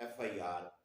FIR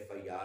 FIR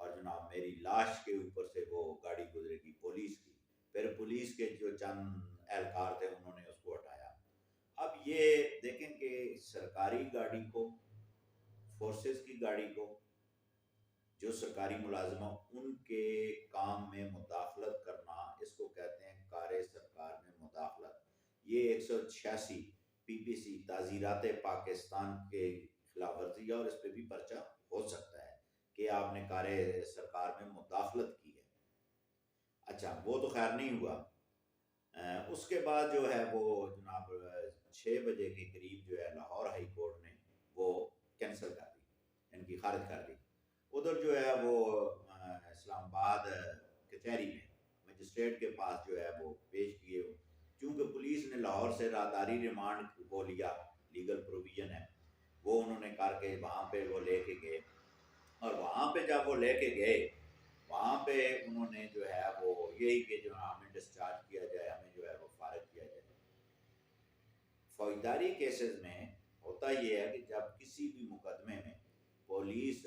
اور جناب میری لاش کے اوپر سے وہ گاڑی گزرے گی پولیس کی، پھر پولیس کے جو چند اہلکار تھے انہوں نے اس کو ہٹایا۔ اب یہ دیکھیں کہ سرکاری گاڑی کو، فورسز کی گاڑی کو، جو سرکاری ملازمہ ان کے کام میں مداخلت کرنا، اس کو کہتے ہیں کار سرکار میں مداخلت۔ یہ 186 PPC تعزیرات پاکستان کے خلاف ورزی ہے، اور اس پہ بھی پرچہ ہو سکتا ہے کہ آپ نے کار سرکار میں مداخلت کی ہے۔ اچھا وہ تو خیر نہیں ہوا۔ اس کے بعد جو ہے وہ جناب 6 بجے کے قریب جو ہے لاہور ہائی کورٹ نے وہ کینسل کر دی، ان کی خارج کر دی۔ ادھر جو ہے وہ اسلام آباد کچہری میں مجسٹریٹ کے پاس جو ہے وہ پیش کیے، چونکہ پولیس نے لاہور سے راداری ریمانڈ کو لیا، لیگل پروویژن ہے وہ انہوں نے کر کے وہاں پہ وہ لے کے گئے، اور وہاں پہ جب وہ لے کے گئے وہاں پہ انہوں نے جو ہے وہ یہی کہ جو ہمیں ڈسچارج کیا جائے، ہمیں جو ہے وہ فارغ کیا جائے۔ فوجداری کیسز میں ہوتا یہ ہے کہ جب کسی بھی مقدمے میں پولیس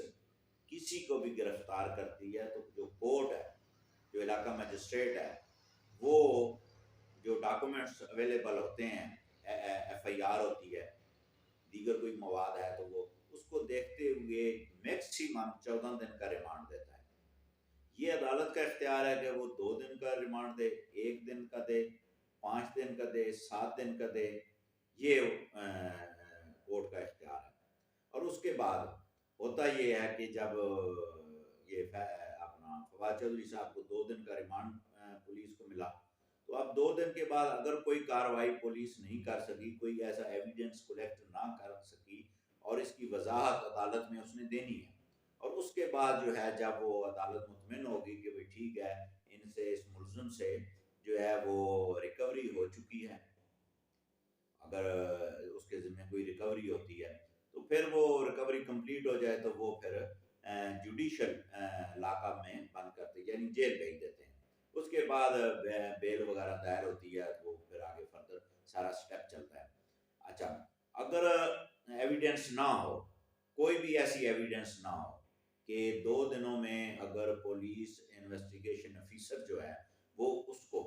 کسی کو بھی گرفتار کرتی ہے تو جو کورٹ ہے، جو علاقہ مجسٹریٹ ہے، وہ جو ڈاکومنٹس اویلیبل ہوتے ہیں، FIR ہوتی ہے، دیگر کوئی مواد ہے، تو وہ اس کو دیکھتے ہوئے میکسیمم 14 دن کا ریمانڈ دیتا ہے۔ یہ عدالت کا اختیار ہے کہ وہ 2 دن کا ریمانڈ دے، 1 دن کا دے، 5 دن کا دے، 7 دن کا دے، یہ کورٹ کا اختیار ہے۔ اور اس کے بعد ہوتا یہ ہے کہ جب یہ اپنا فواد چودھری صاحب کو 2 دن کا ریمانڈ پولیس کو ملا، تو اب 2 دن کے بعد اگر کوئی کارروائی پولیس نہیں کر سکی، کوئی ایسا ایویڈنس کلیکٹ نہ کر سکی، اور اس کی وضاحت عدالت میں اس نے دینی ہے، اور اس کے بعد جو ہے جب وہ عدالت مطمئن ہوگی کہ بھئی ٹھیک ہے ان سے، اس ملزم سے جو ہے وہ ریکوری ہو چکی ہے، اگر اس کے ذمہ کوئی ریکوری ہوتی ہے تو پھر وہ ریکوری کمپلیٹ ہو جائے تو وہ پھر جوڈیشل لاک اپ میں بند کرتے، یعنی جیل بھیج دیتے ہیں۔ اس کے بعد بیل وغیرہ دائر ہوتی ہے، تو پھر آگے فردر سارا سٹیپ چلتا ہے۔ اچھا اگر ایویڈنس نہ ہو، کوئی بھی ایسی ایویڈنس نہ ہو کہ 2 دنوں میں اگر پولیس انویسٹیگیشن افیسر جو ہے وہ اس کو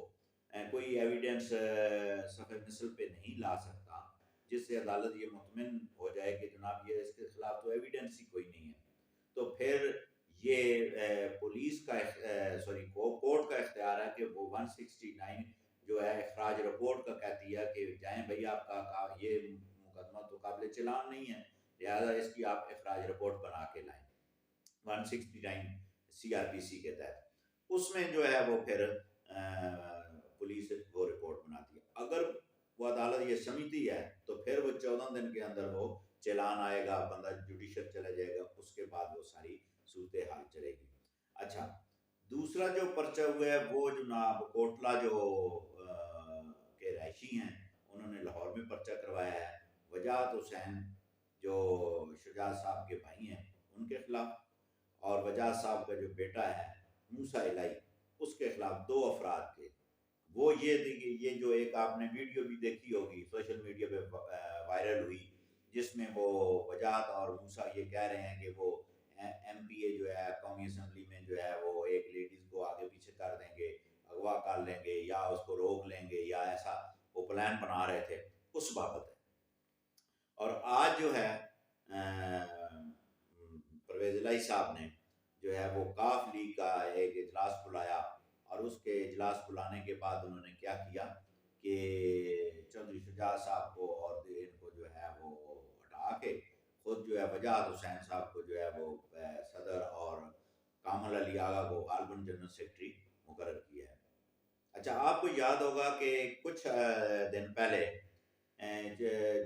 کوئی ایویڈنس صفحہ مثل پہ نہیں لا سکتا جس سے عدالت یہ مطمئن ہو جائے کہ جناب یہ اس کے خلاف تو ایویڈنس ہی کوئی نہیں ہے، تو پھر یہ پولیس کا کورٹ کا اختیار ہے کہ وہ 169 جو ہے اخراج رپورٹ کا کہتی ہے کہ جائیں بھئی آپ کا یہ مقدمہ تو قابل چلان نہیں ہے، لہذا اس کی آپ اخراج رپورٹ بنا کے لائیں 169 CRPC کے تحت۔ اس میں جو ہے وہ پھر پولیس وہ رپورٹ بناتی ہے۔ اگر وہ عدالت یہ سمجھتی ہے تو پھر وہ 14 دن کے اندر وہ چلان آئے گا، بندہ جوڈیشل چلا جائے گا، اس کے بعد وہ ساری صورتحال چلے گی۔ اچھا دوسرا جو پرچہ ہوا ہے وہ جناب کوٹلہ جو کے رہائشی ہیں انہوں نے لاہور میں پرچہ کروایا ہے، وجاہت حسین جو شجاعت صاحب کے بھائی ہیں ان کے خلاف، اور وجاہت صاحب کا جو بیٹا ہے موسیٰ الہی اس کے خلاف 2 افراد کے۔ وہ یہ تھی کہ یہ جو ایک آپ نے ویڈیو بھی دیکھی ہوگی سوشل میڈیا پہ وائرل ہوئی، جس میں وہ وجاہت اور موسیٰ یہ کہہ رہے ہیں کہ وہ MPA جو ہے قومی اسمبلی میں جو ہے وہ ایک لیڈیز کو آگے پیچھے کر دیں گے، اغوا کر لیں گے، یا اس کو روک لیں گے، یا ایسا وہ پلان بنا رہے تھے، اس بابت ہے۔ اور آج جو ہے پرویز الہی صاحب نے جو ہے وہ کاف لیگ کا ایک اجلاس بلایا، اور اس کے اجلاس بلانے کے بعد انہوں نے کیا کیا کہ چودھری شجاعت صاحب کو اور ان کو جو ہے وہ ہٹا کے خود جو ہے وجاہت حسین صاحب کو جو ہے وہ صدر اور کامل علی آغا کو غالباً جنرل سیکرٹری مقرر کیا ہے۔ اچھا آپ کو یاد ہوگا کہ کچھ دن پہلے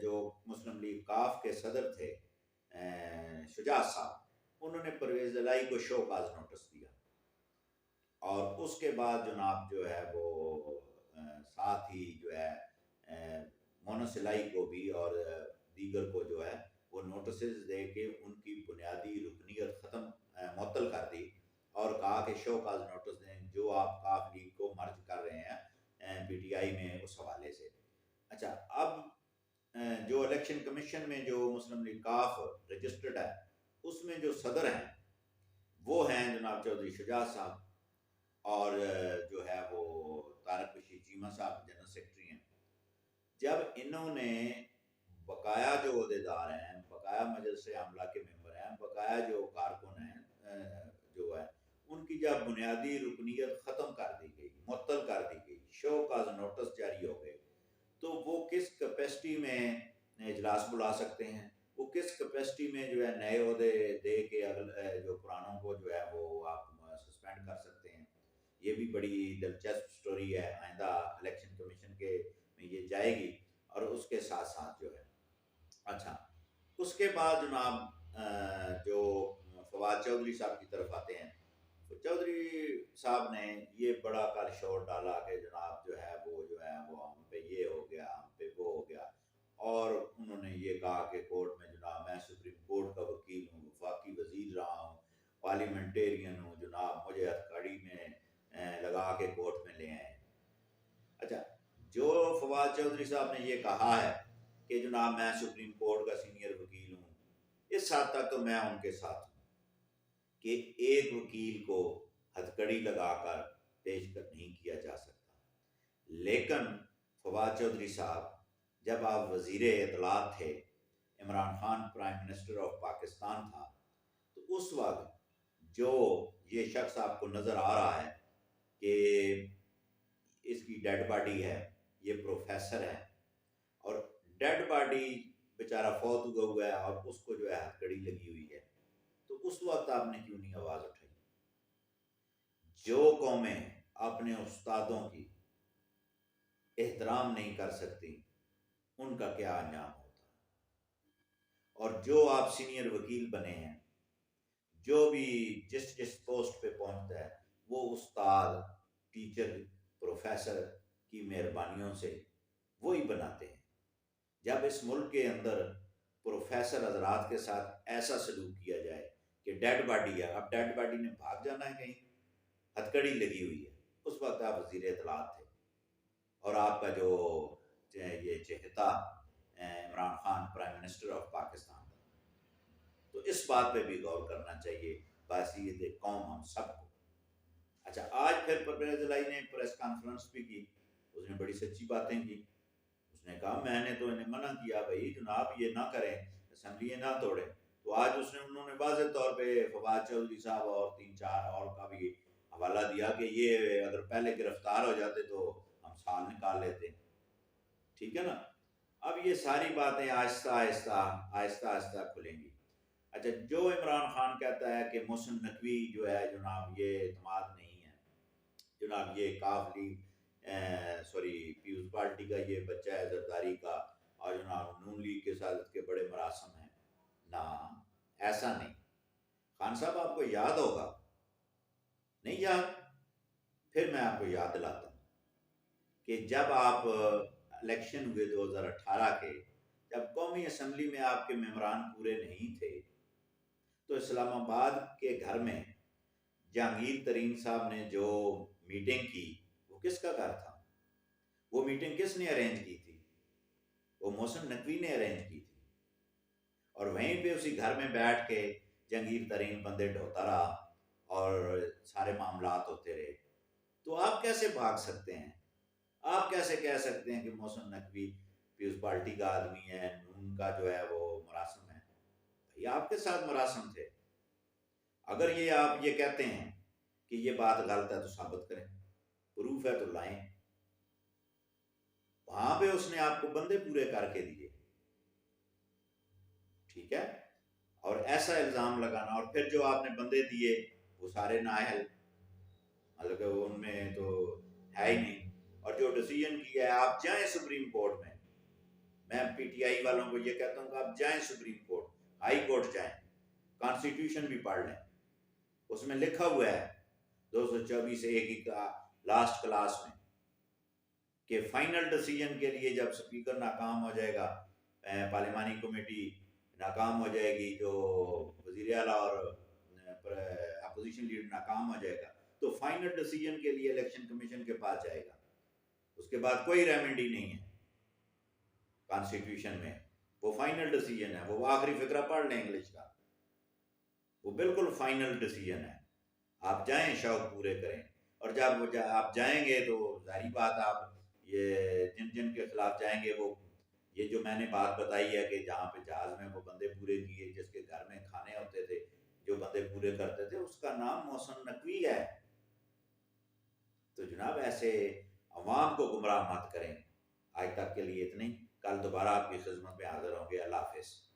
جو مسلم لیگ کاف کے صدر تھے شجاعت صاحب، انہوں نے پرویز الہی کو شو کاز نوٹس دیا، اور اس کے بعد جناب جو ہے وہ ساتھ ہی جو ہے مونس الہی کو بھی اور دیگر کو جو ہے وہ نوٹسز دے کے ان کی بنیادی رکنیت معطل کر دی، اور کہا کہ شو کاز نوٹس دیں جو آپ کاف لیگ کو مرج کر رہے ہیں PTI میں اس حوالے سے۔ اچھا اب جو الیکشن کمیشن میں جو مسلم لیگ کاف رجسٹرڈ ہے اس میں جو صدر ہیں وہ ہیں جناب چودھری شجاعت صاحب، اور جو ہے وہ طارق بشیر چیمہ صاحب جنرل سیکرٹری ہیں۔ جب انہوں نے بقایا جو عہدیدار ہیں، بقایا مجلس عاملہ کے ممبر ہیں، بقایا جو کارکن ہیں جو ہے، ان کی جب بنیادی رکنیت ختم کر دی گئی، معطل کر دی گئی، شو کاز نوٹس جاری ہو گئے، تو وہ کس کیپیسٹی میں اجلاس بلا سکتے ہیں؟ وہ کس کیپیسٹی میں جو ہے نئے عہدے دے کے جو پرانوں کو جو ہے وہ آپ سسپینڈ کر سکتے ہیں؟ یہ بھی بڑی دلچسپ سٹوری ہے، آئندہ الیکشن کمیشن کے میں یہ جائے گی، اور اس کے ساتھ ساتھ جو ہے اچھا اس کے بعد جناب جو فواد چودھری صاحب کی طرف آتے ہیں، تو چودھری صاحب نے یہ بڑا کل شور ڈالا کہ جناب جو ہے وہ ہم پہ یہ ہو گیا، ہم پہ وہ ہو گیا، اور انہوں نے یہ کہا کہ کورٹ میں جناب میں سپریم کورٹ کا وکیل ہوں، وفاقی وزیر رہا ہوں، پارلیمنٹیرین ہوں، جناب مجھے ہتھکڑی میں لگا کے کورٹ میں لے آئے۔ اچھا، جو فواد چودھری صاحب نے یہ کہا ہے کہ جناب میں سپریم کورٹ کا سینئر وکیل ہوں، اس حد تک تو میں ان کے ساتھ ہوں کہ ایک وکیل کو ہتھکڑی لگا کر پیش نہیں کیا جا سکتا، لیکن فواد چودھری صاحب جب آپ وزیر اطلاعات تھے، Imran Khan prime minister of Pakistan تھا، تو اس وقت جو یہ شخص آپ کو نظر آ رہا ہے کہ اس کی ڈیڈ باڈی ہے، یہ پروفیسر ہے، اور ڈیڈ باڈی بیچارہ فوت ہوا ہے اور اس کو جو ہے ہتھکڑی لگی ہوئی ہے، تو اس وقت آپ نے کیوں نہیں آواز اٹھائی؟ جو قومیں اپنے استادوں کی احترام نہیں کر سکتی ان کا کیا انجام ہوتا ہے؟ اور جو آپ سینئر وکیل بنے ہیں، جو بھی جس پوسٹ پہ پہنچتا ہے، وہ استاد، ٹیچر، پروفیسر کی مہربانیوں سے وہی بناتے ہیں۔ جب اس ملک کے اندر پروفیسر حضرات کے ساتھ ایسا سلوک کیا جائے کہ ڈیڈ باڈی ہے، اب ڈیڈ باڈی نے بھاگ جانا ہے کہیں، ہتھکڑی لگی ہوئی ہے، اس وقت آپ وزیر اطلاعات تھے، اور آپ کا جو یہ چہتا Imran Khan prime minister of Pakistan تھا، تو اس بات پہ بھی غور کرنا چاہیے بحیثیت قوم ہم سب کو۔ اچھا، آج پھر پرویز الہی نے پریس کانفرنس بھی کی، اس نے بڑی سچی باتیں کی، اس نے کہا میں نے تو انہیں منع کیا بھائی جناب یہ نہ کریں، اسمبلی نہ توڑیں، تو آج انہوں نے واضح طور پہ فواد چودھری صاحب اور 3-4 اور کا بھی حوالہ دیا کہ یہ اگر پہلے گرفتار ہو جاتے تو ہم سال نکال لیتے، ٹھیک ہے نا۔ اب یہ ساری باتیں آہستہ آہستہ کھلیں گی۔ اچھا، جو عمران خان کہتا ہے کہ محسن نقوی جو ہے جناب یہ اعتماد نہیں ہے، جناب یہ کافلی پیپلز پارٹی کا یہ بچہ ہے زرداری کا، اور جناب نون لیگ کے ساتھ کے بڑے مراسم ہیں، نہ ایسا نہیں۔ خان صاحب آپ کو یاد ہوگا، نہیں یاد؟ پھر میں آپ کو یاد دلاتا ہوں کہ جب آپ الیکشن ہوئے 2018 کے، جب قومی اسمبلی میں آپ کے ممبران پورے نہیں تھے، تو اسلام آباد کے گھر میں جہانگیر ترین صاحب نے جو میٹنگ کی، وہ کس کا گھر تھا؟ وہ میٹنگ کس نے ارینج کی تھی؟ وہ محسن نقوی نے ارینج کی تھی، اور وہیں پہ اسی گھر میں بیٹھ کے جہانگیر ترین بندے ڈھوتا رہا اور سارے معاملات ہوتے رہے۔ تو آپ کیسے بھاگ سکتے ہیں؟ آپ کیسے کہہ سکتے ہیں کہ محسن نقوی پیپلز پارٹی کا آدمی ہے، نون کا جو ہے وہ مراسم ہے؟ بھئی آپ کے ساتھ مراسم تھے۔ اگر یہ آپ یہ کہتے ہیں کہ یہ بات غلط ہے تو ثابت کریں، پروف ہے تو لائیں۔ وہاں پہ اس نے آپ کو بندے پورے کر کے دیے، ٹھیک ہے، اور ایسا الزام لگانا، اور پھر جو آپ نے بندے دیے وہ سارے نااہل، مطلب کہ ان میں تو ہے ہی نہیں، اور جو ڈیسیژن کیا ہے آپ جائیں سپریم کورٹ میں پی ٹی آئی والوں کو یہ کہتا ہوں کہ آپ جائیں سپریم کورٹ، ہائی کورٹ جائیں، کانسٹیٹیوشن بھی پڑھ لیں، اس میں لکھا ہوا ہے 224(a) کا لاسٹ کلاس میں کہ فائنل ڈیسیژن کے لیے جب سپیکر ناکام ہو جائے گا، پارلیمانی کمیٹی ناکام ہو جائے گی، جو وزیر اعلیٰ اور اپوزیشن لیڈر ناکام ہو جائے گا، تو فائنل ڈیسیژن کے لیے الیکشن کمیشن کے پاس جائے گا، اس کے بعد کوئی ریمیڈی نہیں ہے کانسٹیٹیوشن میں، وہ فائنل ڈیسیژن ہے، وہ آخری فقرہ پڑھ لیں انگلش کا، وہ بالکل فائنل ڈیسیژن ہے۔ آپ جائیں شوق پورے کریں، اور جب آپ جائیں گے تو ظاہری بات آپ یہ جن جن کے خلاف جائیں گے وہ، یہ جو میں نے بات بتائی ہے کہ جہاں پہ جہاز میں وہ بندے پورے کیے، جس کے گھر میں کھانے ہوتے تھے، جو بندے پورے کرتے تھے، اس کا نام محسن نقوی ہے۔ تو جناب ایسے عوام کو گمراہ مت کریں۔ آج تک کے لیے اتنی، کل دوبارہ آپ کی خدمت میں حاضر ہوں گے۔ اللہ حافظ۔